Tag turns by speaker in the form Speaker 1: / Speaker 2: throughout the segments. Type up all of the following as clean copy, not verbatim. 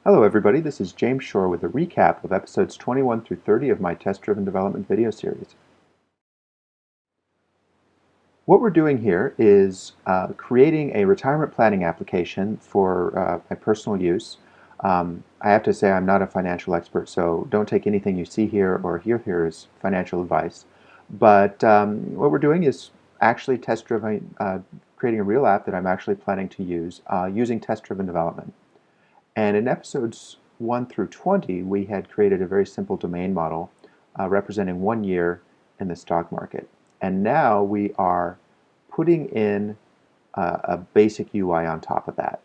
Speaker 1: Hello everybody, this is James Shore with a recap of episodes 21 through 30 of my test-driven development video series. What we're doing here is creating a retirement planning application for my personal use. I have to say I'm not a financial expert, so don't take anything you see here or hear here as financial advice. But what we're doing is actually test-driven, creating a real app that I'm actually planning to use using test-driven development. And in episodes 1 through 20, we had created a very simple domain model representing 1 year in the stock market. And now we are putting in a basic UI on top of that.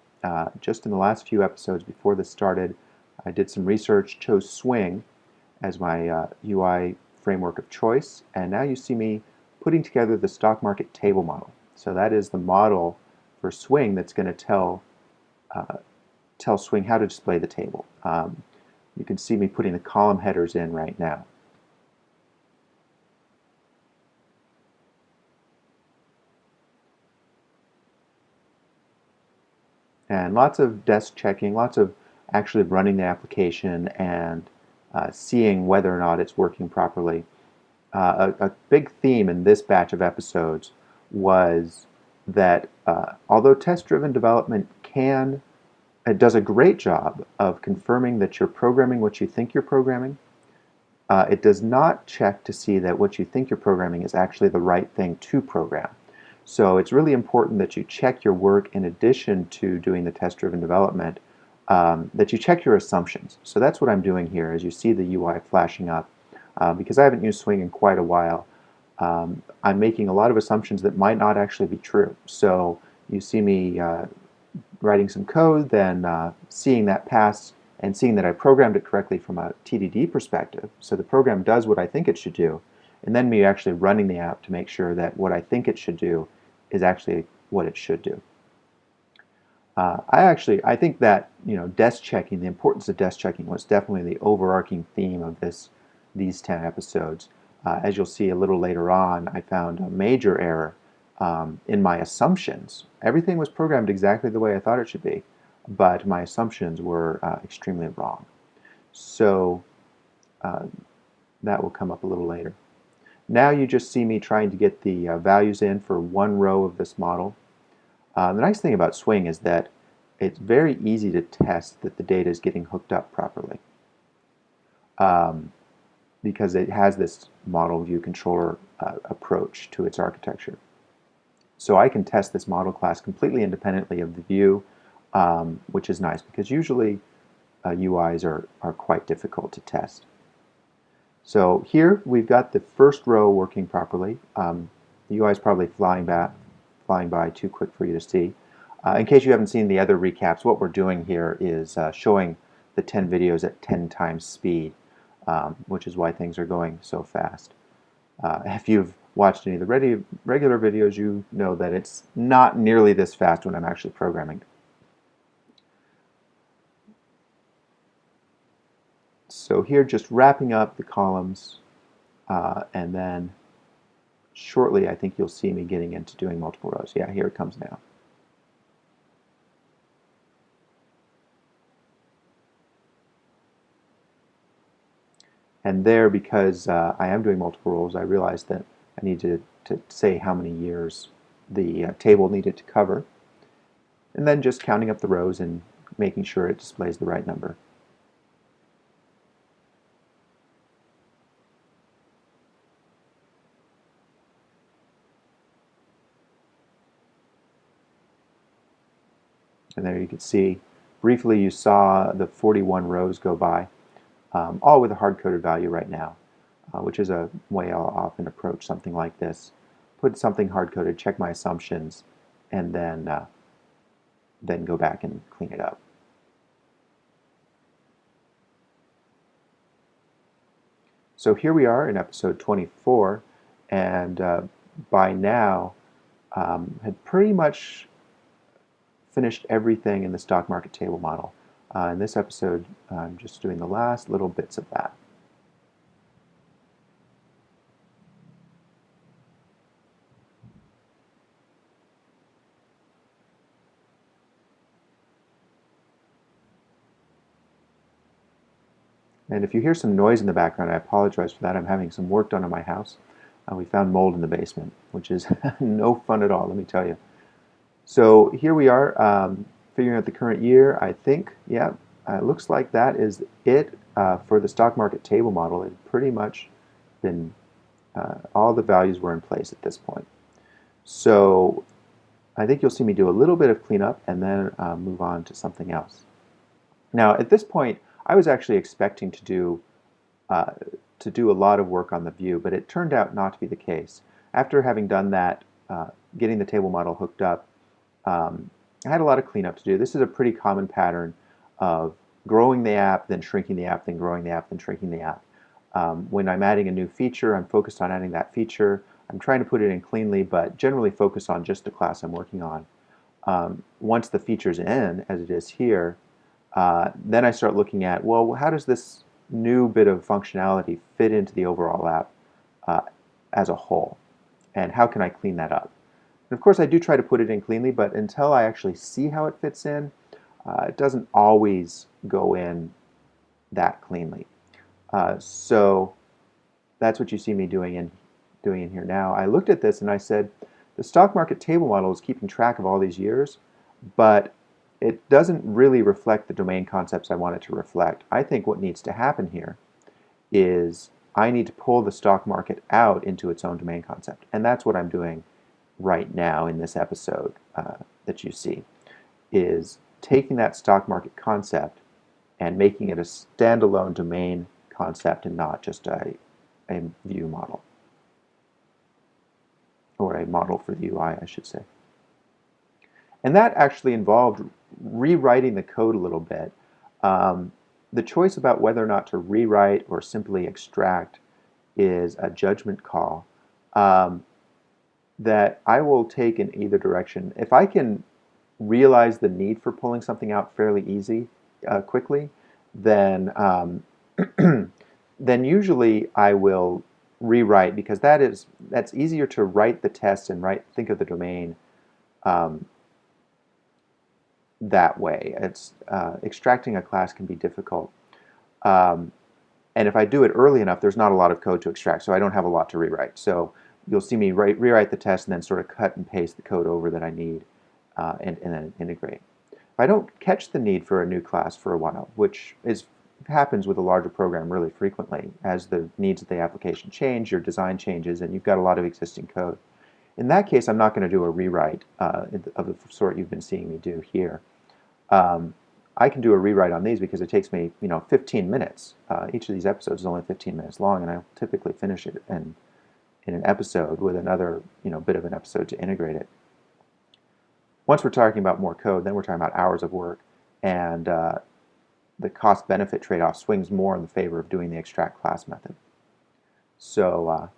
Speaker 1: Just in the last few episodes before this started, I did some research, chose Swing as my UI framework of choice, and now you see me putting together the stock market table model. So that is the model for Swing that's going to tell Swing how to display the table. You can see me putting the column headers in right now. And lots of desk checking, lots of actually running the application and seeing whether or not it's working properly. A big theme in this batch of episodes was that although test-driven development it does a great job of confirming that you're programming what you think you're programming. It does not check to see that what you think you're programming is actually the right thing to program. So it's really important that you check your work in addition to doing the test-driven development, that you check your assumptions. So that's what I'm doing here as you see the UI flashing up. Because I haven't used Swing in quite a while, I'm making a lot of assumptions that might not actually be true. So you see me writing some code, then seeing that pass and seeing that I programmed it correctly from a TDD perspective. So the program does what I think it should do, and then me actually running the app to make sure that what I think it should do is actually what it should do. I think that desk checking, the importance of desk checking was definitely the overarching theme of these 10 episodes. As you'll see a little later on, I found a major error in my assumptions. Everything was programmed exactly the way I thought it should be, but my assumptions were extremely wrong. So that will come up a little later. Now you just see me trying to get the values in for one row of this model. The nice thing about Swing is that it's very easy to test that the data is getting hooked up properly because it has this model view controller approach to its architecture. So I can test this model class completely independently of the view, which is nice because usually UIs are quite difficult to test. So here we've got the first row working properly. The UI is probably flying by too quick for you to see. In case you haven't seen the other recaps, what we're doing here is showing the 10 videos at 10 times speed, which is why things are going so fast. If you've watched any of the regular videos, you know that it's not nearly this fast when I'm actually programming. So here, just wrapping up the columns, and then shortly I think you'll see me getting into doing multiple rows. Yeah, here it comes now. And there, because I am doing multiple rows, I realized that I needed to say how many years the table needed to cover, and then just counting up the rows and making sure it displays the right number. And there you can see, briefly you saw the 41 rows go by, all with a hard-coded value right now, which is a way I'll often approach something like this. Put something hard-coded, check my assumptions, and then go back and clean it up. So here we are in episode 24, and by now had pretty much finished everything in the stock market table model. In this episode, I'm just doing the last little bits of that. And if you hear some noise in the background, I apologize for that. I'm having some work done on my house. We found mold in the basement, which is no fun at all, let me tell you. So here we are, figuring out the current year. I think, yeah, it looks like that is it for the stock market table model. It pretty much been, all the values were in place at this point. So I think you'll see me do a little bit of cleanup and then move on to something else. Now, at this point, I was actually expecting uh, to do a lot of work on the view, but it turned out not to be the case. After having done that, getting the table model hooked up, I had a lot of cleanup to do. This is a pretty common pattern of growing the app, then shrinking the app, then growing the app, then shrinking the app. When I'm adding a new feature, I'm focused on adding that feature. I'm trying to put it in cleanly, but generally focus on just the class I'm working on. Once the feature's in, as it is here, then I start looking at, well, how does this new bit of functionality fit into the overall app uh, as a whole? And how can I clean that up? And of course, I do try to put it in cleanly, but until I actually see how it fits in, it doesn't always go in that cleanly. So that's what you see me doing in here now. I looked at this and I said, the stock market table model is keeping track of all these years, but it doesn't really reflect the domain concepts I want it to reflect. I think what needs to happen here is I need to pull the stock market out into its own domain concept. And that's what I'm doing right now in this episode that you see, is taking that stock market concept and making it a standalone domain concept and not just a view model, or a model for the UI, I should say. And that actually involved rewriting the code a little bit. The choice about whether or not to rewrite or simply extract is a judgment call that I will take in either direction. If I can realize the need for pulling something out fairly quickly, then then usually I will rewrite, because that's easier to write the test and think of the domain that way. It's extracting a class can be difficult, and if I do it early enough, there's not a lot of code to extract, so I don't have a lot to rewrite. So you'll see me rewrite the test and then sort of cut and paste the code over that I need, and then integrate. If I don't catch the need for a new class for a while, which happens with a larger program really frequently, as the needs of the application change, your design changes, and you've got a lot of existing code. In that case, I'm not going to do a rewrite of the sort you've been seeing me do here. I can do a rewrite on these because it takes me, 15 minutes. Each of these episodes is only 15 minutes long, and I typically finish it in an episode with another, bit of an episode to integrate it. Once we're talking about more code, then we're talking about hours of work, and the cost-benefit trade-off swings more in the favor of doing the extract class method. So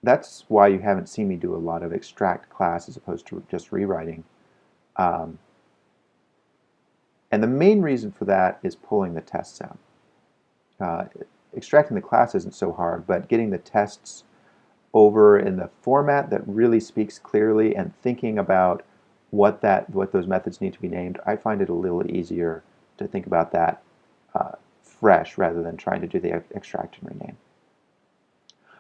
Speaker 1: that's why you haven't seen me do a lot of extract class as opposed to just rewriting. And the main reason for that is pulling the tests out. Extracting the class isn't so hard, but getting the tests over in the format that really speaks clearly and thinking about what those methods need to be named, I find it a little easier to think about that fresh rather than trying to do the extract and rename.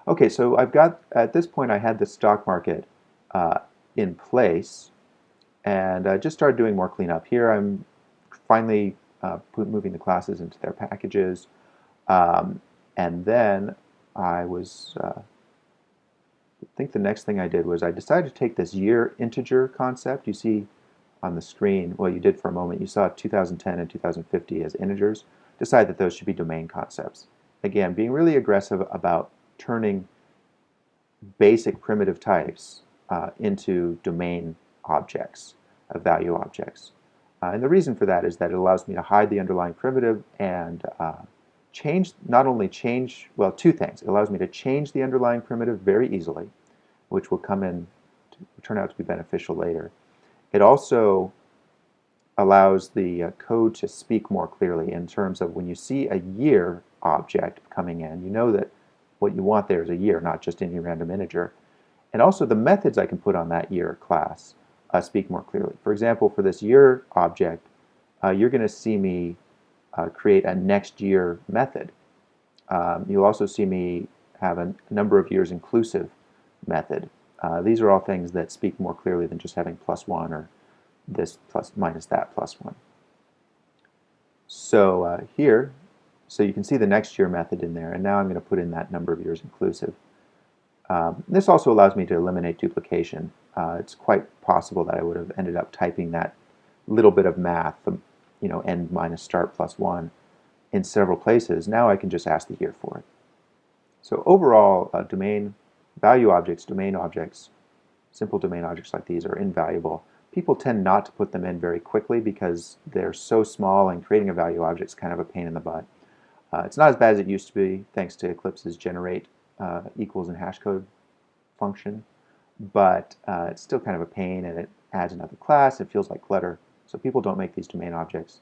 Speaker 1: Okay, so at this point I had the stock market in place, and I just started doing more cleanup. Here I'm finally moving the classes into their packages, and then I think the next thing I did was I decided to take this year integer concept. You see on the screen, well, you did for a moment, you saw 2010 and 2050 as integers. Decide that those should be domain concepts. Again, being really aggressive about turning basic primitive types into domain objects, value objects. And the reason for that is that it allows me to hide the underlying primitive and two things. It allows me to change the underlying primitive very easily, which will turn out to be beneficial later. It also allows the code to speak more clearly in terms of when you see a year object coming in, you know that what you want there is a year, not just any random integer. And also the methods I can put on that year class speak more clearly. For example, for this year object, you're going to see me create a next year method. You'll also see me have a number of years inclusive method. These are all things that speak more clearly than just having +1 or this plus minus that +1. So here, so you can see the next year method in there, and now I'm going to put in that number of years inclusive. This also allows me to eliminate duplication. It's quite possible that I would have ended up typing that little bit of math, end minus start +1, in several places. Now I can just ask the year for it. So overall, domain value objects, domain objects, simple domain objects like these are invaluable. People tend not to put them in very quickly because they're so small, and creating a value object is kind of a pain in the butt. It's not as bad as it used to be thanks to Eclipse's generate equals and hash code function, but it's still kind of a pain, and it adds another class. It feels like clutter, so people don't make these domain objects.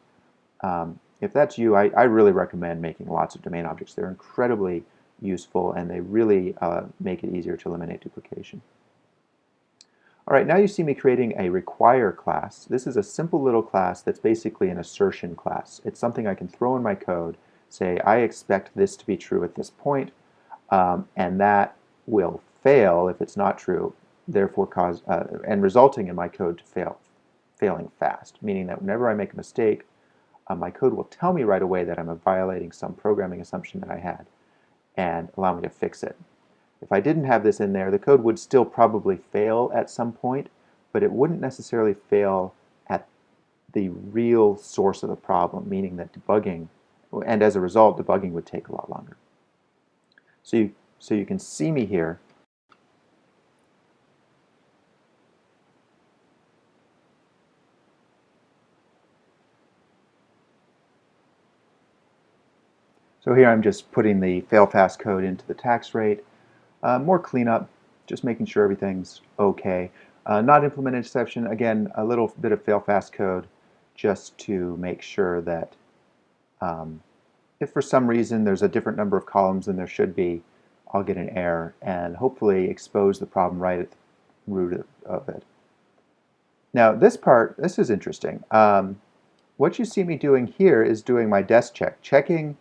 Speaker 1: If that's you, I really recommend making lots of domain objects. They're incredibly useful, and they really make it easier to eliminate duplication. All right, now you see me creating a require class. This is a simple little class that's basically an assertion class. It's something I can throw in my code, say I expect this to be true at this point, and that will fail if it's not true, therefore and resulting in my code to failing fast, meaning that whenever I make a mistake, my code will tell me right away that I'm violating some programming assumption that I had and allow me to fix it. If I didn't have this in there, the code would still probably fail at some point, but it wouldn't necessarily fail at the real source of the problem, meaning that debugging, and as a result, debugging would take a lot longer. So you can see me here. So here I'm just putting the fail fast code into the tax rate. More cleanup, just making sure everything's okay. Not implement exception, again, a little bit of fail fast code just to make sure that if for some reason there's a different number of columns than there should be, I'll get an error and hopefully expose the problem right at the root of it. Now this is interesting. What you see me doing here is doing my desk check, checking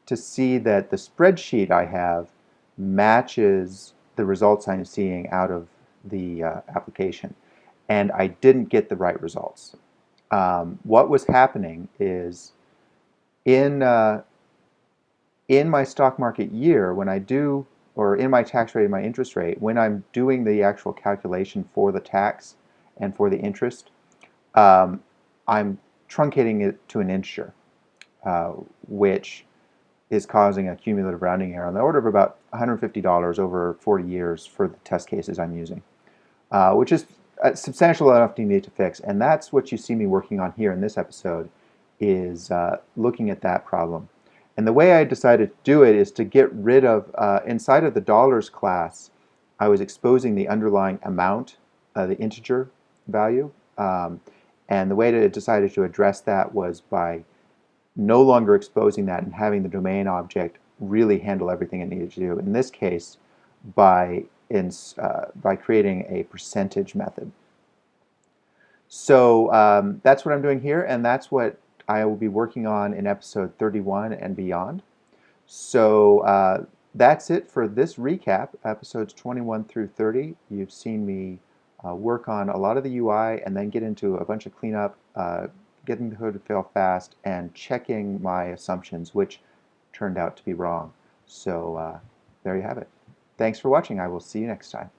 Speaker 1: to see that the spreadsheet I have matches the results I'm seeing out of the application, and I didn't get the right results. What was happening is in my stock market year, when I do, or in my tax rate and my interest rate, when I'm doing the actual calculation for the tax and for the interest, I'm truncating it to an integer, which is causing a cumulative rounding error on the order of about $150 over 40 years for the test cases I'm using, which is substantial enough to need to fix. And that's what you see me working on here in this episode, is looking at that problem. And the way I decided to do it is to get rid of, inside of the dollars class, I was exposing the underlying amount, the integer value. And the way that I decided to address that was by no longer exposing that and having the domain object really handle everything it needed to do. In this case, by creating a percentage method. So that's what I'm doing here, and that's what I will be working on in episode 31 and beyond. So that's it for this recap, episodes 21 through 30. You've seen me work on a lot of the UI and then get into a bunch of cleanup, getting the code to fail fast, and checking my assumptions, which turned out to be wrong. So there you have it. Thanks for watching. I will see you next time.